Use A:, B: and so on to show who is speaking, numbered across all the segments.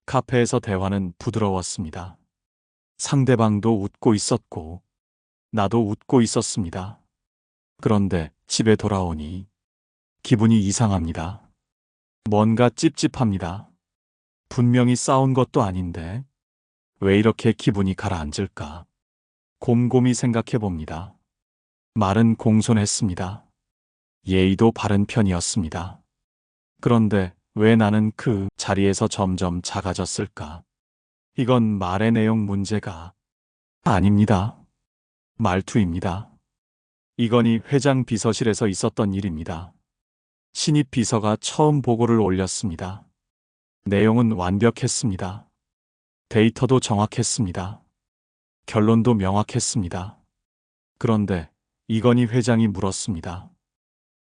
A: 카페에서 대화는 부드러웠습니다. 상대방도 웃고 있었고, 나도 웃고 있었습니다. 그런데 집에 돌아오니 기분이 이상합니다. 뭔가 찝찝합니다. 분명히 싸운 것도 아닌데 왜 이렇게 기분이 가라앉을까? 곰곰이 생각해 봅니다. 말은 공손했습니다. 예의도 바른 편이었습니다. 그런데 왜 나는 그 자리에서 점점 작아졌을까? 이건 말의 내용 문제가 아닙니다. 말투입니다. 이건희 회장 비서실에서 있었던 일입니다. 신입 비서가 처음 보고를 올렸습니다. 내용은 완벽했습니다. 데이터도 정확했습니다. 결론도 명확했습니다. 그런데 이건희 회장이 물었습니다.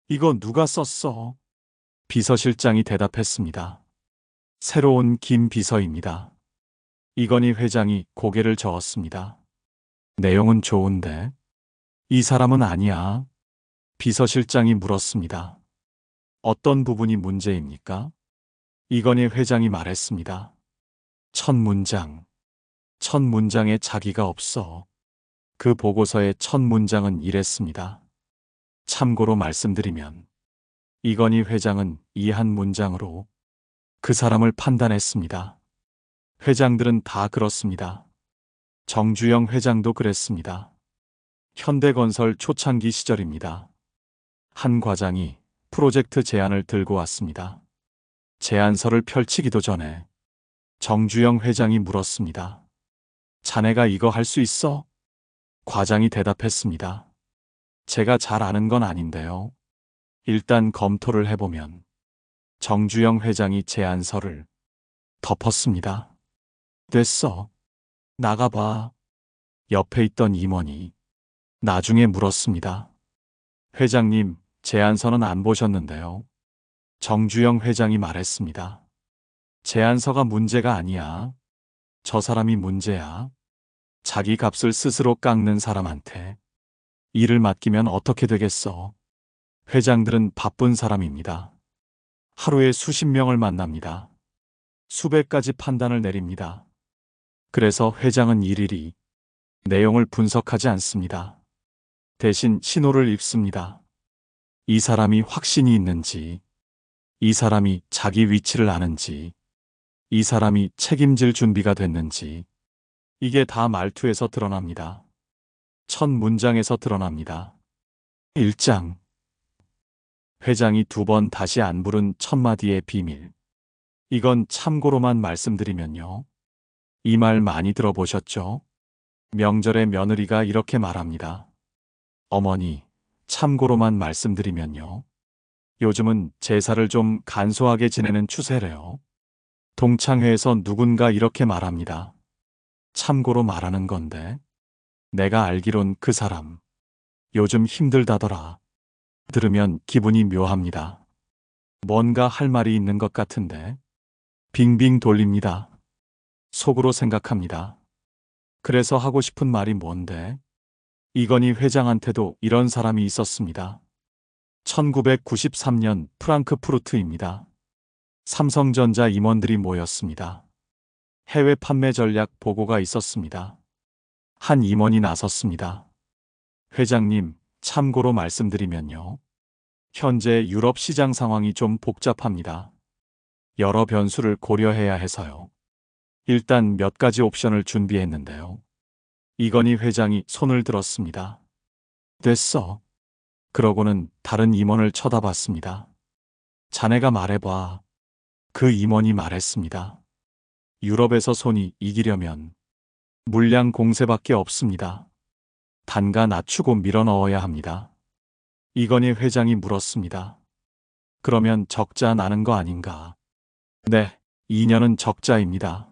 A: 이거 누가 썼어? 비서실장이 대답했습니다. 새로운 김 비서입니다. 이건희 회장이 고개를 저었습니다. 내용은 좋은데 이 사람은 아니야. 비서실장이 물었습니다. 어떤 부분이 문제입니까? 이건희 회장이 말했습니다. 첫 문장에 자기가 없어. 그 보고서의 첫 문장은 이랬습니다. 참고로 말씀드리면 이건희 회장은 이 한 문장으로 그 사람을 판단했습니다. 회장들은 다 그렇습니다. 정주영 회장도 그랬습니다. 현대건설 초창기 시절입니다. 한 과장이 프로젝트 제안을 들고 왔습니다. 제안서를 펼치기도 전에 정주영 회장이 물었습니다. 자네가 이거 할 수 있어? 과장이 대답했습니다. 제가 잘 아는 건 아닌데요. 일단 검토를 해보면 정주영 회장이 제안서를 덮었습니다. 됐어. 나가봐. 옆에 있던 임원이 나중에 물었습니다. 회장님, 제안서는 안 보셨는데요. 정주영 회장이 말했습니다. 제안서가 문제가 아니야. 저 사람이 문제야. 자기 값을 스스로 깎는 사람한테 일을 맡기면 어떻게 되겠어? 회장들은 바쁜 사람입니다. 하루에 수십 명을 만납니다. 수백 가지 판단을 내립니다. 그래서 회장은 일일이 내용을 분석하지 않습니다. 대신 신호를 입습니다. 이 사람이 확신이 있는지, 이 사람이 자기 위치를 아는지, 이 사람이 책임질 준비가 됐는지, 이게 다 말투에서 드러납니다. 첫 문장에서 드러납니다. 1장. 회장이 두 번 다시 안 부른 첫 마디의 비밀. 이건 참고로만 말씀드리면요. 이 말 많이 들어보셨죠? 명절에 며느리가 이렇게 말합니다. 어머니, 참고로만 말씀드리면요. 요즘은 제사를 좀 간소하게 지내는 추세래요. 동창회에서 누군가 이렇게 말합니다. 참고로 말하는 건데, 내가 알기론 그 사람, 요즘 힘들다더라. 들으면 기분이 묘합니다. 뭔가 할 말이 있는 것 같은데, 빙빙 돌립니다. 속으로 생각합니다. 그래서 하고 싶은 말이 뭔데? 이건희 회장한테도 이런 사람이 있었습니다. 1993년 프랑크푸르트입니다. 삼성전자 임원들이 모였습니다. 해외 판매 전략 보고가 있었습니다. 한 임원이 나섰습니다. 회장님, 참고로 말씀드리면요. 현재 유럽 시장 상황이 좀 복잡합니다. 여러 변수를 고려해야 해서요. 일단 몇 가지 옵션을 준비했는데요. 이건희 회장이 손을 들었습니다. 됐어. 그러고는 다른 임원을 쳐다봤습니다. 자네가 말해봐. 그 임원이 말했습니다. 유럽에서 손이 이기려면 물량 공세밖에 없습니다. 단가 낮추고 밀어넣어야 합니다. 이건희 회장이 물었습니다. 그러면 적자 나는 거 아닌가? 네, 2년은 적자입니다.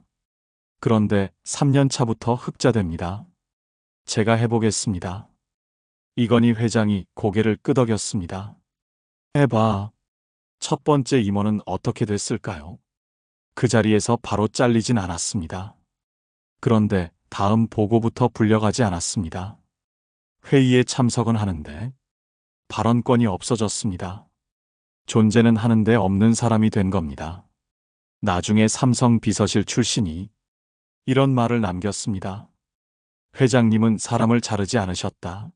A: 그런데 3년 차부터 흑자됩니다. 제가 해보겠습니다. 이건희 회장이 고개를 끄덕였습니다. 해봐. 첫 번째 임원은 어떻게 됐을까요? 그 자리에서 바로 잘리진 않았습니다. 그런데 다음 보고부터 불려가지 않았습니다. 회의에 참석은 하는데 발언권이 없어졌습니다. 존재는 하는데 없는 사람이 된 겁니다. 나중에 삼성 비서실 출신이 이런 말을 남겼습니다. 회장님은 사람을 자르지 않으셨다.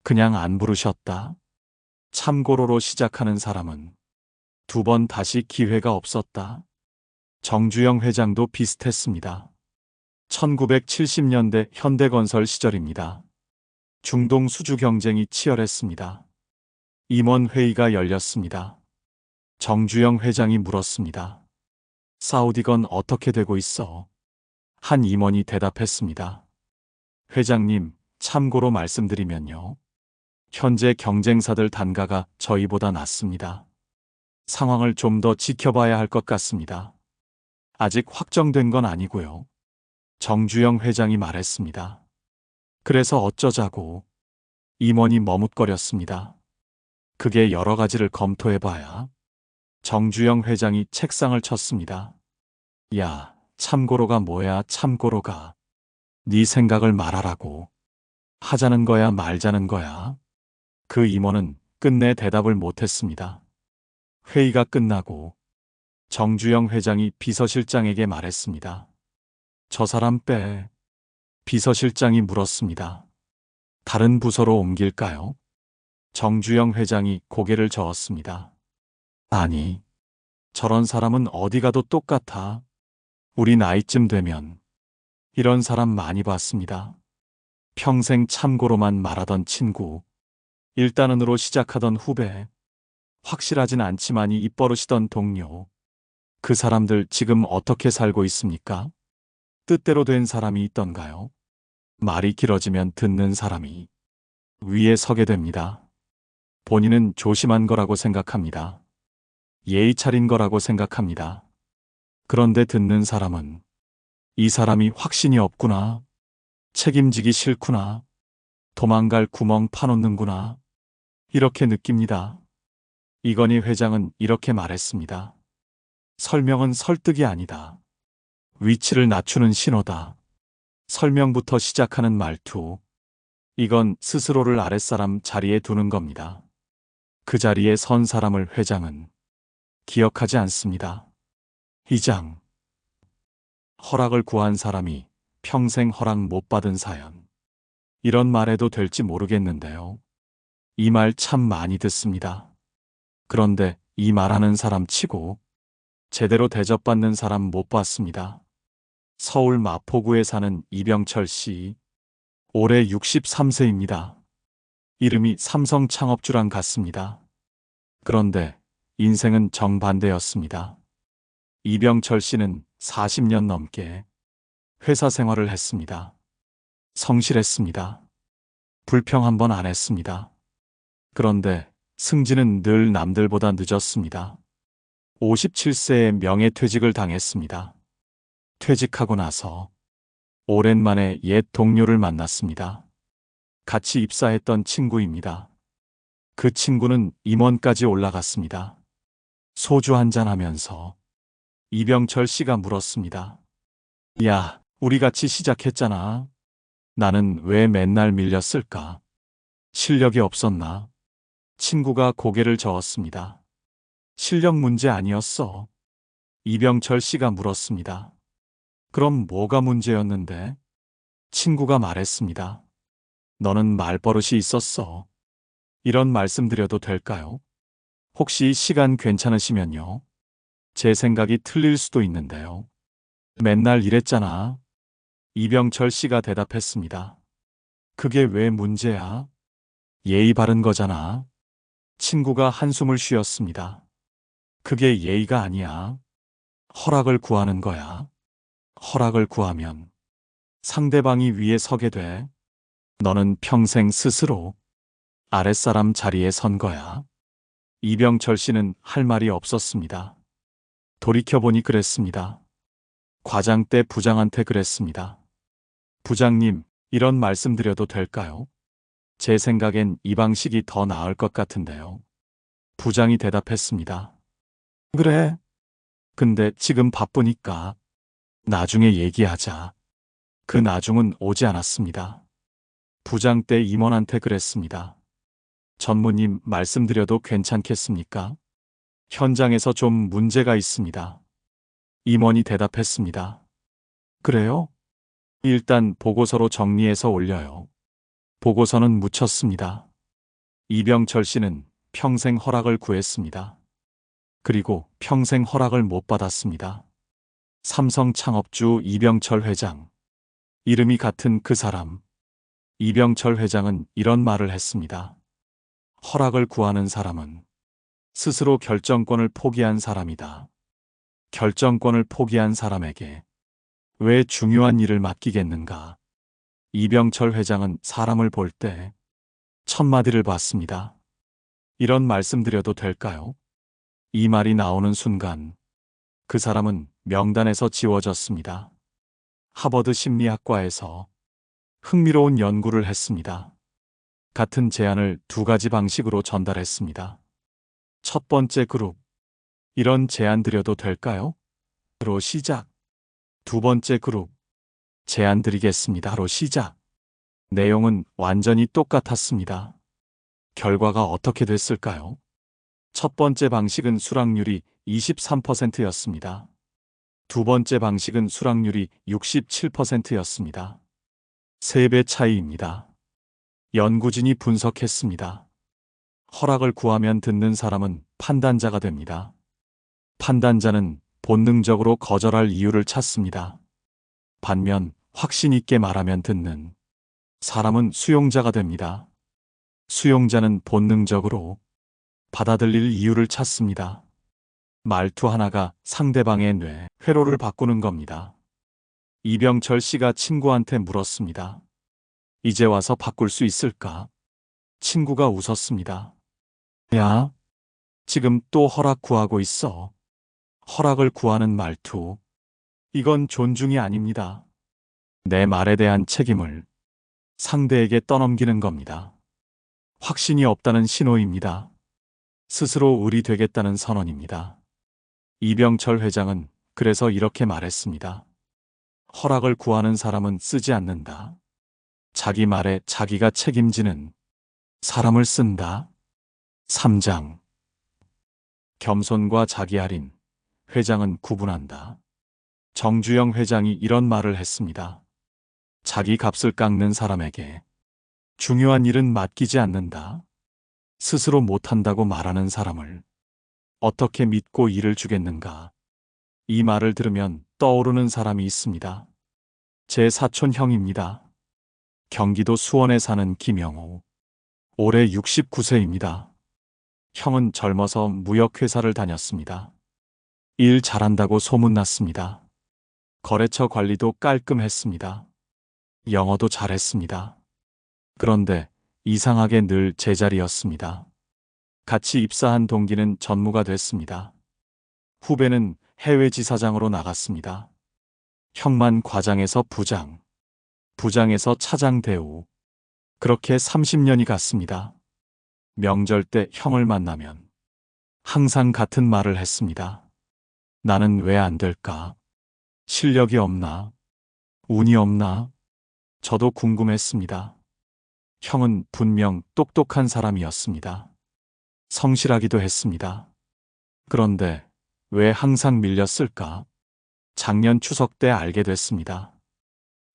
A: 그냥 안 부르셨다. 참고로로 시작하는 사람은 두 번 다시 기회가 없었다. 정주영 회장도 비슷했습니다. 1970년대 현대건설 시절입니다. 중동 수주 경쟁이 치열했습니다. 임원회의가 열렸습니다. 정주영 회장이 물었습니다. 사우디건 어떻게 되고 있어? 한 임원이 대답했습니다. 회장님, 참고로 말씀드리면요. 현재 경쟁사들 단가가 저희보다 낮습니다. 상황을 좀 더 지켜봐야 할 것 같습니다. 아직 확정된 건 아니고요. 정주영 회장이 말했습니다. 그래서 어쩌자고? 임원이 머뭇거렸습니다. 그게 여러 가지를 검토해봐야. 정주영 회장이 책상을 쳤습니다. 야, 참고로가 뭐야, 참고로가. 네 생각을 말하라고. 하자는 거야, 말자는 거야. 그 임원은 끝내 대답을 못했습니다. 회의가 끝나고 정주영 회장이 비서실장에게 말했습니다. 저 사람 빼. 비서실장이 물었습니다. 다른 부서로 옮길까요? 정주영 회장이 고개를 저었습니다. 아니, 저런 사람은 어디 가도 똑같아. 우리 나이쯤 되면 이런 사람 많이 봤습니다. 평생 참고로만 말하던 친구, 일단은으로 시작하던 후배, 확실하진 않지만이 입버릇이던 동료. 그 사람들 지금 어떻게 살고 있습니까? 뜻대로 된 사람이 있던가요? 말이 길어지면 듣는 사람이 위에 서게 됩니다. 본인은 조심한 거라고 생각합니다. 예의 차린 거라고 생각합니다. 그런데 듣는 사람은 이 사람이 확신이 없구나. 책임지기 싫구나. 도망갈 구멍 파놓는구나. 이렇게 느낍니다. 이건희 회장은 이렇게 말했습니다. 설명은 설득이 아니다. 위치를 낮추는 신호다. 설명부터 시작하는 말투. 이건 스스로를 아랫사람 자리에 두는 겁니다. 그 자리에 선 사람을 회장은 기억하지 않습니다. 이장. 허락을 구한 사람이 평생 허락 못 받은 사연. 이런 말해도 될지 모르겠는데요. 이 말 참 많이 듣습니다. 그런데 이 말하는 사람 치고 제대로 대접받는 사람 못 봤습니다. 서울 마포구에 사는 이병철 씨. 올해 63세입니다. 이름이 삼성 창업주랑 같습니다. 그런데 인생은 정반대였습니다. 이병철 씨는 40년 넘게 회사 생활을 했습니다. 성실했습니다. 불평 한 번 안 했습니다. 그런데 승진은 늘 남들보다 늦었습니다. 57세에 명예퇴직을 당했습니다. 퇴직하고 나서 오랜만에 옛 동료를 만났습니다. 같이 입사했던 친구입니다. 그 친구는 임원까지 올라갔습니다. 소주 한잔 하면서 이병철 씨가 물었습니다. 야, 우리 같이 시작했잖아. 나는 왜 맨날 밀렸을까? 실력이 없었나? 친구가 고개를 저었습니다. 실력 문제 아니었어. 이병철 씨가 물었습니다. 그럼 뭐가 문제였는데? 친구가 말했습니다. 너는 말버릇이 있었어. 이런 말씀 드려도 될까요? 혹시 시간 괜찮으시면요. 제 생각이 틀릴 수도 있는데요. 맨날 이랬잖아. 이병철 씨가 대답했습니다. 그게 왜 문제야? 예의 바른 거잖아. 친구가 한숨을 쉬었습니다. 그게 예의가 아니야. 허락을 구하는 거야. 허락을 구하면 상대방이 위에 서게 돼. 너는 평생 스스로 아랫사람 자리에 선 거야. 이병철 씨는 할 말이 없었습니다. 돌이켜보니 그랬습니다. 과장 때 부장한테 그랬습니다. 부장님, 이런 말씀 드려도 될까요? 제 생각엔 이 방식이 더 나을 것 같은데요. 부장이 대답했습니다. 그래. 근데 지금 바쁘니까 나중에 얘기하자. 그 나중은 오지 않았습니다. 부장 때 임원한테 그랬습니다. 전무님 말씀드려도 괜찮겠습니까? 현장에서 좀 문제가 있습니다. 임원이 대답했습니다. 그래요? 일단 보고서로 정리해서 올려요. 보고서는 묻혔습니다. 이병철 씨는 평생 허락을 구했습니다. 그리고 평생 허락을 못 받았습니다. 삼성 창업주 이병철 회장. 이름이 같은 그 사람. 이병철 회장은 이런 말을 했습니다. 허락을 구하는 사람은 스스로 결정권을 포기한 사람이다. 결정권을 포기한 사람에게 왜 중요한 일을 맡기겠는가? 이병철 회장은 사람을 볼 때 첫마디를 봤습니다. 이런 말씀 드려도 될까요? 이 말이 나오는 순간 그 사람은 명단에서 지워졌습니다. 하버드 심리학과에서 흥미로운 연구를 했습니다. 같은 제안을 두 가지 방식으로 전달했습니다. 첫 번째 그룹, 이런 제안 드려도 될까요? 로 시작. 두 번째 그룹, 제안 드리겠습니다. 로 시작. 내용은 완전히 똑같았습니다. 결과가 어떻게 됐을까요? 첫 번째 방식은 수락률이 23%였습니다. 두 번째 방식은 수락률이 67%였습니다. 3배 차이입니다. 연구진이 분석했습니다. 허락을 구하면 듣는 사람은 판단자가 됩니다. 판단자는 본능적으로 거절할 이유를 찾습니다. 반면 확신 있게 말하면 듣는 사람은 수용자가 됩니다. 수용자는 본능적으로 받아들일 이유를 찾습니다. 말투 하나가 상대방의 뇌, 회로를 바꾸는 겁니다. 이병철 씨가 친구한테 물었습니다. 이제 와서 바꿀 수 있을까? 친구가 웃었습니다. 야, 지금 또 허락 구하고 있어. 허락을 구하는 말투. 이건 존중이 아닙니다. 내 말에 대한 책임을 상대에게 떠넘기는 겁니다. 확신이 없다는 신호입니다. 스스로 의리되겠다는 선언입니다. 이병철 회장은 그래서 이렇게 말했습니다. 허락을 구하는 사람은 쓰지 않는다. 자기 말에 자기가 책임지는 사람을 쓴다. 3장. 겸손과 자기 할인. 회장은 구분한다. 정주영 회장이 이런 말을 했습니다. 자기 값을 깎는 사람에게 중요한 일은 맡기지 않는다. 스스로 못한다고 말하는 사람을 어떻게 믿고 일을 주겠는가? 이 말을 들으면 떠오르는 사람이 있습니다. 제 사촌 형입니다. 경기도 수원에 사는 김영호. 올해 69세입니다. 형은 젊어서 무역회사를 다녔습니다. 일 잘한다고 소문났습니다. 거래처 관리도 깔끔했습니다. 영어도 잘했습니다. 그런데 이상하게 늘 제자리였습니다. 같이 입사한 동기는 전무가 됐습니다. 후배는 해외 지사장으로 나갔습니다. 형만 과장에서 부장, 부장에서 차장 대우. 그렇게 30년이 갔습니다. 명절 때 형을 만나면 항상 같은 말을 했습니다. 나는 왜 안 될까? 실력이 없나? 운이 없나? 저도 궁금했습니다. 형은 분명 똑똑한 사람이었습니다. 성실하기도 했습니다. 그런데 왜 항상 밀렸을까? 작년 추석 때 알게 됐습니다.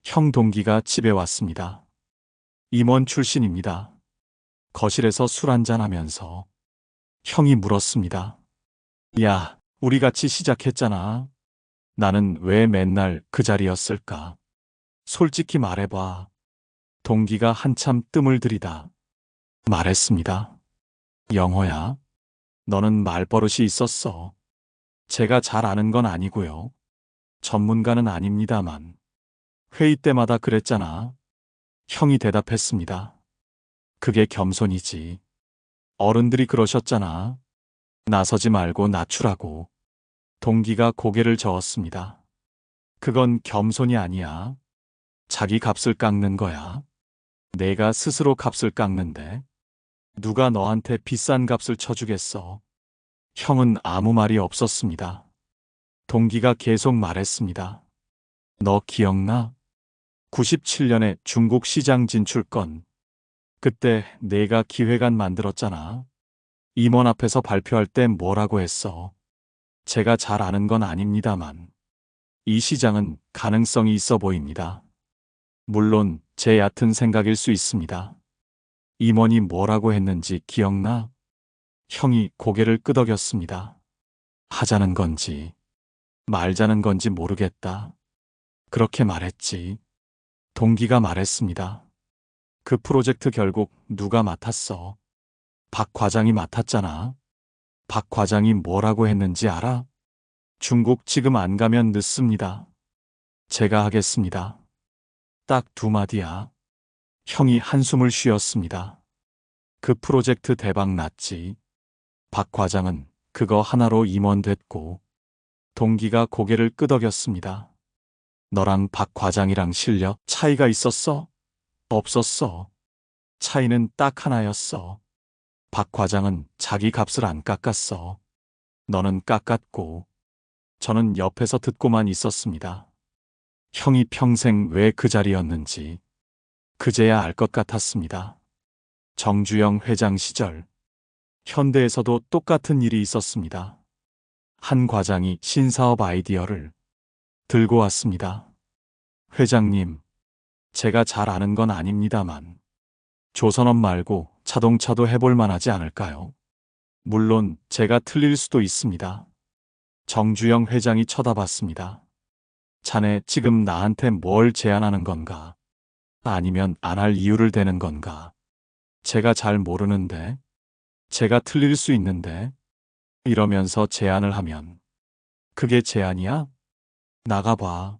A: 형 동기가 집에 왔습니다. 임원 출신입니다. 거실에서 술 한잔하면서 형이 물었습니다. 야, 우리 같이 시작했잖아. 나는 왜 맨날 그 자리였을까? 솔직히 말해봐. 동기가 한참 뜸을 들이다 말했습니다. 영호야, 너는 말버릇이 있었어. 제가 잘 아는 건 아니고요. 전문가는 아닙니다만 회의 때마다 그랬잖아. 형이 대답했습니다. 그게 겸손이지. 어른들이 그러셨잖아. 나서지 말고 낮추라고. 동기가 고개를 저었습니다. 그건 겸손이 아니야. 자기 값을 깎는 거야. 내가 스스로 값을 깎는데 누가 너한테 비싼 값을 쳐주겠어. 형은 아무 말이 없었습니다. 동기가 계속 말했습니다. 너 기억나? 97년에 중국 시장 진출권. 그때 내가 기획안 만들었잖아. 임원 앞에서 발표할 때 뭐라고 했어? 제가 잘 아는 건 아닙니다만 이 시장은 가능성이 있어 보입니다. 물론 제 얕은 생각일 수 있습니다. 임원이 뭐라고 했는지 기억나? 형이 고개를 끄덕였습니다. 하자는 건지 말자는 건지 모르겠다. 그렇게 말했지. 동기가 말했습니다. 그 프로젝트 결국 누가 맡았어? 박 과장이 맡았잖아. 박 과장이 뭐라고 했는지 알아? 중국 지금 안 가면 늦습니다. 제가 하겠습니다. 딱 두 마디야. 형이 한숨을 쉬었습니다. 그 프로젝트 대박 났지. 박 과장은 그거 하나로 임원 됐고, 동기가 고개를 끄덕였습니다. 너랑 박 과장이랑 실력 차이가 있었어? 없었어. 차이는 딱 하나였어. 박 과장은 자기 값을 안 깎았어. 너는 깎았고, 저는 옆에서 듣고만 있었습니다. 형이 평생 왜 그 자리였는지 그제야 알 것 같았습니다. 정주영 회장 시절, 현대에서도 똑같은 일이 있었습니다. 한 과장이 신사업 아이디어를 들고 왔습니다. 회장님, 제가 잘 아는 건 아닙니다만, 조선업 말고 자동차도 해볼 만하지 않을까요? 물론 제가 틀릴 수도 있습니다. 정주영 회장이 쳐다봤습니다. 자네 지금 나한테 뭘 제안하는 건가? 아니면 안 할 이유를 대는 건가? 제가 잘 모르는데, 제가 틀릴 수 있는데, 이러면서 제안을 하면, 그게 제안이야? 나가봐.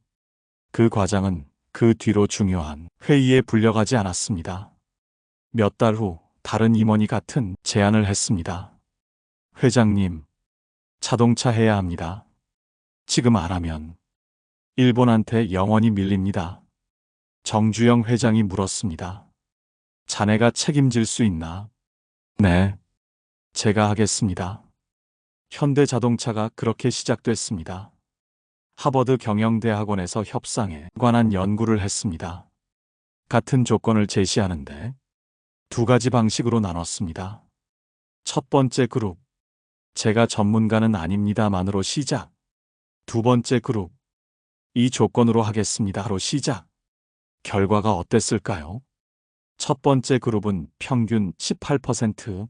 A: 그 과장은 그 뒤로 중요한 회의에 불려가지 않았습니다. 몇 달 후 다른 임원이 같은 제안을 했습니다. 회장님, 자동차 해야 합니다. 지금 안 하면 일본한테 영원히 밀립니다. 정주영 회장이 물었습니다. 자네가 책임질 수 있나? 네, 제가 하겠습니다. 현대자동차가 그렇게 시작됐습니다. 하버드 경영대학원에서 협상에 관한 연구를 했습니다. 같은 조건을 제시하는데 두 가지 방식으로 나눴습니다. 첫 번째 그룹, 제가 전문가는 아닙니다만으로 시작. 두 번째 그룹, 이 조건으로 하겠습니다로 시작. 결과가 어땠을까요? 첫 번째 그룹은 평균 18%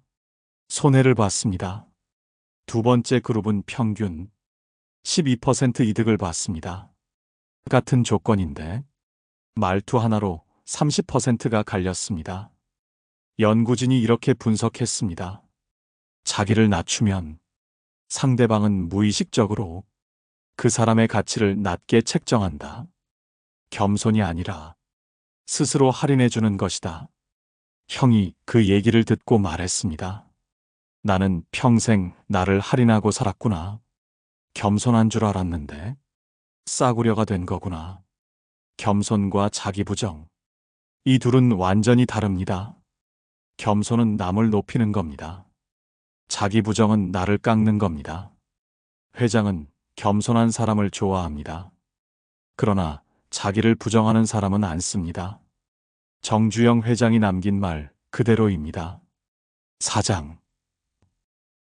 A: 손해를 봤습니다. 두 번째 그룹은 평균 12% 이득을 봤습니다. 같은 조건인데 말투 하나로 30%가 갈렸습니다. 연구진이 이렇게 분석했습니다. 자기를 낮추면 상대방은 무의식적으로 그 사람의 가치를 낮게 책정한다. 겸손이 아니라 스스로 할인해 주는 것이다. 형이 그 얘기를 듣고 말했습니다. 나는 평생 나를 할인하고 살았구나. 겸손한 줄 알았는데 싸구려가 된 거구나. 겸손과 자기 부정. 이 둘은 완전히 다릅니다. 겸손은 남을 높이는 겁니다. 자기 부정은 나를 깎는 겁니다. 회장은 겸손한 사람을 좋아합니다. 그러나 자기를 부정하는 사람은 안 씁니다. 정주영 회장이 남긴 말 그대로입니다. 사장.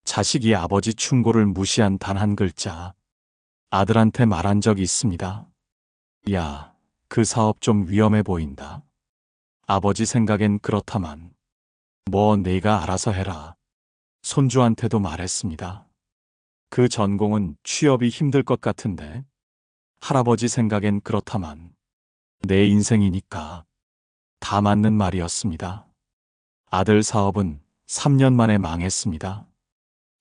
A: 자식이 아버지 충고를 무시한 단 한 글자. 아들한테 말한 적이 있습니다. 야, 그 사업 좀 위험해 보인다. 아버지 생각엔 그렇다만. 뭐 네가 알아서 해라. 손주한테도 말했습니다. 그 전공은 취업이 힘들 것 같은데. 할아버지 생각엔 그렇다만. 내 인생이니까. 다 맞는 말이었습니다. 아들 사업은 3년 만에 망했습니다.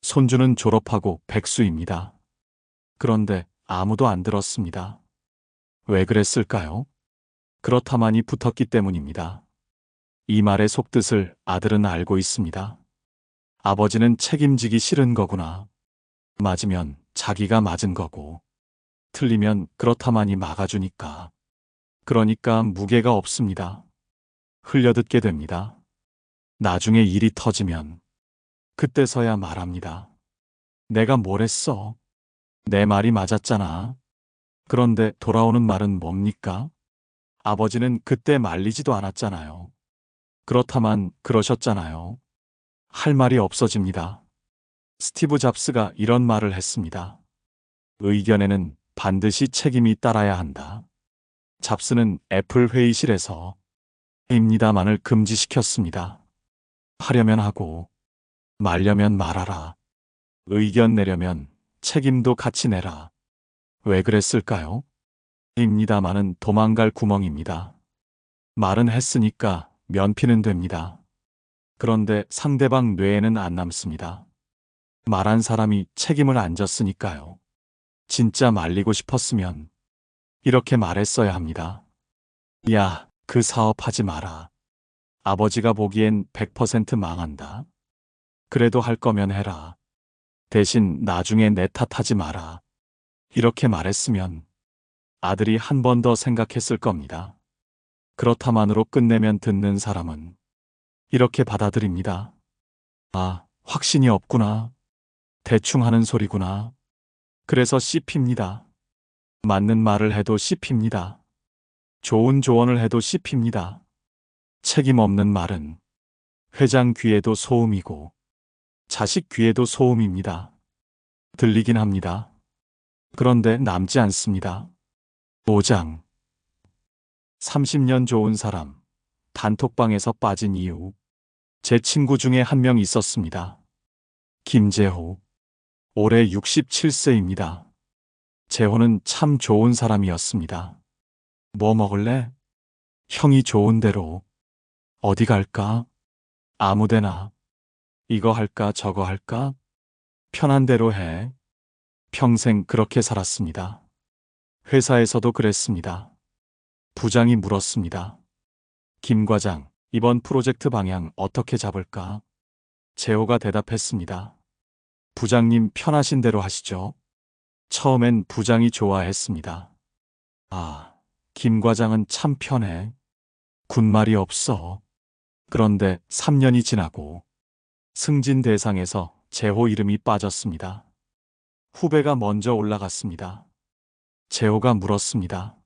A: 손주는 졸업하고 백수입니다. 그런데 아무도 안 들었습니다. 왜 그랬을까요? 그렇다만이 붙었기 때문입니다. 이 말의 속뜻을 아들은 알고 있습니다. 아버지는 책임지기 싫은 거구나. 맞으면 자기가 맞은 거고, 틀리면 그렇다만이 막아주니까. 그러니까 무게가 없습니다. 흘려듣게 됩니다. 나중에 일이 터지면 그때서야 말합니다. 내가 뭘 했어? 내 말이 맞았잖아. 그런데 돌아오는 말은 뭡니까? 아버지는 그때 말리지도 않았잖아요. 그렇다만 그러셨잖아요. 할 말이 없어집니다. 스티브 잡스가 이런 말을 했습니다. 의견에는 반드시 책임이 따라야 한다. 잡스는 애플 회의실에서 입니다만을 금지시켰습니다. 하려면 하고 말려면 말하라. 의견 내려면 책임도 같이 내라. 왜 그랬을까요? 입니다만은 도망갈 구멍입니다. 말은 했으니까 면피는 됩니다. 그런데 상대방 뇌에는 안 남습니다. 말한 사람이 책임을 안 졌으니까요. 진짜 말리고 싶었으면 이렇게 말했어야 합니다. 야, 그 사업 하지 마라. 아버지가 보기엔 100% 망한다. 그래도 할 거면 해라. 대신 나중에 내 탓하지 마라. 이렇게 말했으면 아들이 한 번 더 생각했을 겁니다. 그렇다만으로 끝내면 듣는 사람은 이렇게 받아들입니다. 아, 확신이 없구나. 대충 하는 소리구나. 그래서 씹힙니다. 맞는 말을 해도 씹힙니다. 좋은 조언을 해도 씹힙니다. 책임 없는 말은 회장 귀에도 소음이고 자식 귀에도 소음입니다. 들리긴 합니다. 그런데 남지 않습니다. 5장 30년 좋은 사람 단톡방에서 빠진 이유. 제 친구 중에 한 명 있었습니다. 김재호. 올해 67세입니다. 재호는 참 좋은 사람이었습니다. 뭐 먹을래? 형이 좋은 대로. 어디 갈까? 아무데나. 이거 할까 저거 할까? 편한 대로 해. 평생 그렇게 살았습니다. 회사에서도 그랬습니다. 부장이 물었습니다. 김 과장, 이번 프로젝트 방향 어떻게 잡을까? 재호가 대답했습니다. 부장님 편하신 대로 하시죠. 처음엔 부장이 좋아했습니다. 아, 김 과장은 참 편해. 군말이 없어. 그런데 3년이 지나고 승진 대상에서 재호 이름이 빠졌습니다. 후배가 먼저 올라갔습니다. 재호가 물었습니다.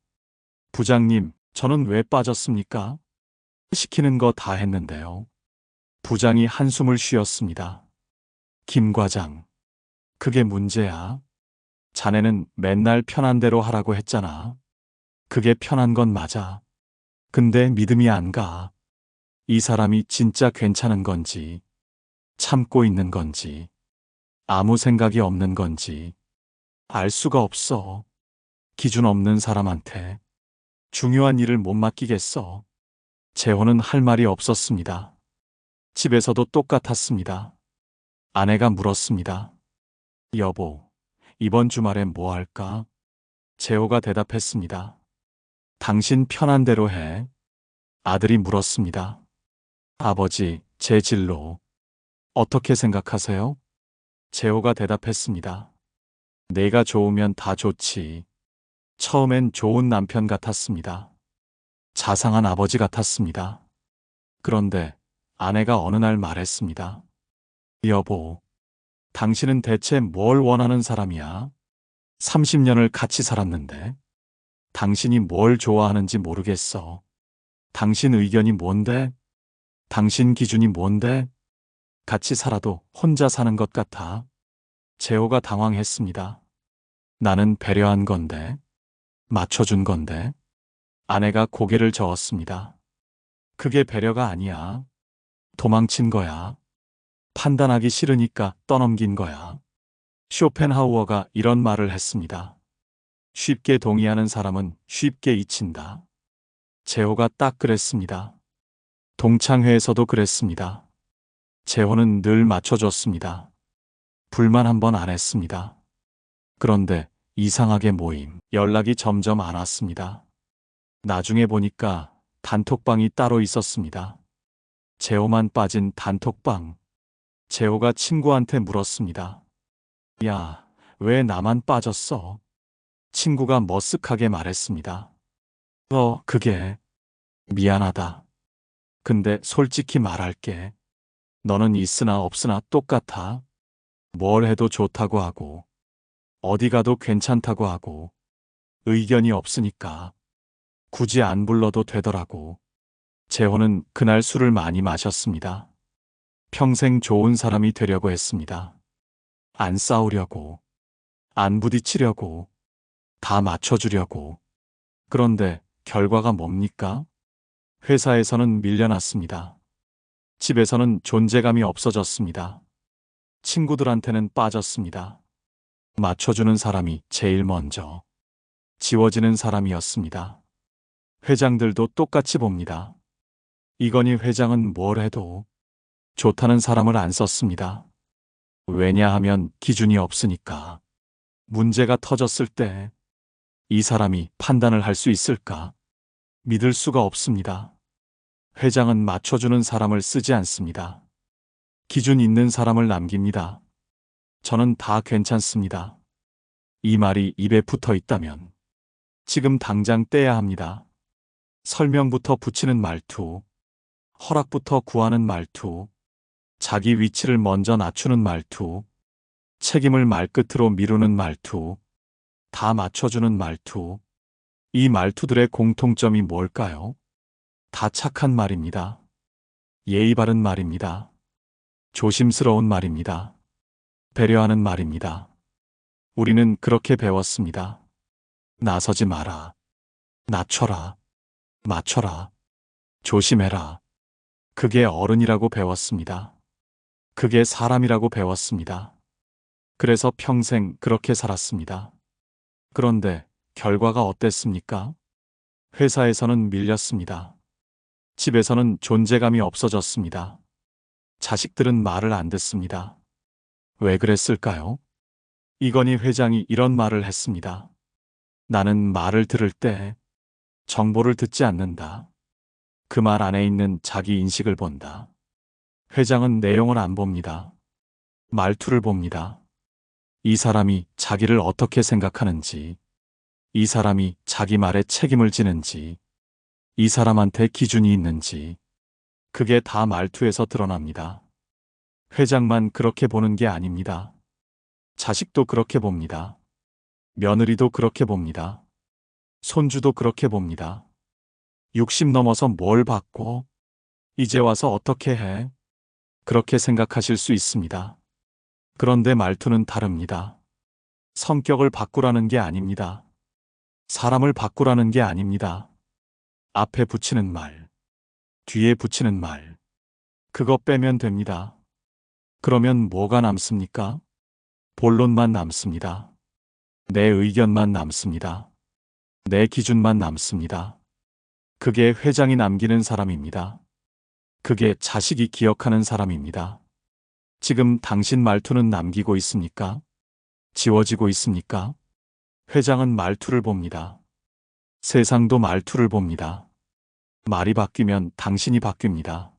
A: 부장님, 저는 왜 빠졌습니까? 시키는 거 다 했는데요. 부장이 한숨을 쉬었습니다. 김 과장, 그게 문제야. 자네는 맨날 편한 대로 하라고 했잖아. 그게 편한 건 맞아. 근데 믿음이 안 가. 이 사람이 진짜 괜찮은 건지, 참고 있는 건지, 아무 생각이 없는 건지 알 수가 없어. 기준 없는 사람한테 중요한 일을 못 맡기겠어. 재호는 할 말이 없었습니다. 집에서도 똑같았습니다. 아내가 물었습니다. 여보, 이번 주말엔 뭐 할까? 재호가 대답했습니다. 당신 편한 대로 해. 아들이 물었습니다. 아버지, 제 진로 어떻게 생각하세요? 재호가 대답했습니다. 내가 좋으면 다 좋지. 처음엔 좋은 남편 같았습니다. 자상한 아버지 같았습니다. 그런데 아내가 어느 날 말했습니다. 여보, 당신은 대체 뭘 원하는 사람이야? 30년을 같이 살았는데 당신이 뭘 좋아하는지 모르겠어. 당신 의견이 뭔데? 당신 기준이 뭔데? 같이 살아도 혼자 사는 것 같아. 재호가 당황했습니다. 나는 배려한 건데, 맞춰준 건데. 아내가 고개를 저었습니다. 그게 배려가 아니야. 도망친 거야. 판단하기 싫으니까 떠넘긴 거야. 쇼펜하우어가 이런 말을 했습니다. 쉽게 동의하는 사람은 쉽게 잊힌다. 재호가 딱 그랬습니다. 동창회에서도 그랬습니다. 재호는 늘 맞춰줬습니다. 불만 한 번 안 했습니다. 그런데 이상하게 모임, 연락이 점점 안 왔습니다. 나중에 보니까 단톡방이 따로 있었습니다. 재호만 빠진 단톡방. 재호가 친구한테 물었습니다. 야, 왜 나만 빠졌어? 친구가 머쓱하게 말했습니다. 그게 미안하다. 근데 솔직히 말할게. 너는 있으나 없으나 똑같아. 뭘 해도 좋다고 하고, 어디 가도 괜찮다고 하고, 의견이 없으니까 굳이 안 불러도 되더라고. 재호는 그날 술을 많이 마셨습니다. 평생 좋은 사람이 되려고 했습니다. 안 싸우려고, 안 부딪히려고, 다 맞춰주려고. 그런데 결과가 뭡니까? 회사에서는 밀려났습니다. 집에서는 존재감이 없어졌습니다. 친구들한테는 빠졌습니다. 맞춰주는 사람이 제일 먼저 지워지는 사람이었습니다. 회장들도 똑같이 봅니다. 이건희 회장은 뭘 해도 좋다는 사람을 안 썼습니다. 왜냐하면 기준이 없으니까. 문제가 터졌을 때 이 사람이 판단을 할 수 있을까? 믿을 수가 없습니다. 회장은 맞춰주는 사람을 쓰지 않습니다. 기준 있는 사람을 남깁니다. 저는 다 괜찮습니다. 이 말이 입에 붙어 있다면 지금 당장 떼야 합니다. 설명부터 붙이는 말투, 허락부터 구하는 말투, 자기 위치를 먼저 낮추는 말투, 책임을 말끝으로 미루는 말투, 다 맞춰주는 말투. 이 말투들의 공통점이 뭘까요? 다 착한 말입니다. 예의 바른 말입니다. 조심스러운 말입니다. 배려하는 말입니다. 우리는 그렇게 배웠습니다. 나서지 마라. 낮춰라. 맞춰라. 조심해라. 그게 어른이라고 배웠습니다. 그게 사람이라고 배웠습니다. 그래서 평생 그렇게 살았습니다. 그런데 결과가 어땠습니까? 회사에서는 밀렸습니다. 집에서는 존재감이 없어졌습니다. 자식들은 말을 안 듣습니다. 왜 그랬을까요? 이건희 회장이 이런 말을 했습니다. 나는 말을 들을 때 정보를 듣지 않는다. 그 말 안에 있는 자기 인식을 본다. 회장은 내용을 안 봅니다. 말투를 봅니다. 이 사람이 자기를 어떻게 생각하는지, 이 사람이 자기 말에 책임을 지는지, 이 사람한테 기준이 있는지, 그게 다 말투에서 드러납니다. 회장만 그렇게 보는 게 아닙니다. 자식도 그렇게 봅니다. 며느리도 그렇게 봅니다. 손주도 그렇게 봅니다. 60 넘어서 뭘 받고, 이제 와서 어떻게 해? 그렇게 생각하실 수 있습니다. 그런데 말투는 다릅니다. 성격을 바꾸라는 게 아닙니다. 사람을 바꾸라는 게 아닙니다. 앞에 붙이는 말, 뒤에 붙이는 말, 그거 빼면 됩니다. 그러면 뭐가 남습니까? 본론만 남습니다. 내 의견만 남습니다. 내 기준만 남습니다. 그게 회장이 남기는 사람입니다. 그게 자식이 기억하는 사람입니다. 지금 당신 말투는 남기고 있습니까? 지워지고 있습니까? 회장은 말투를 봅니다. 세상도 말투를 봅니다. 말이 바뀌면 당신이 바뀝니다.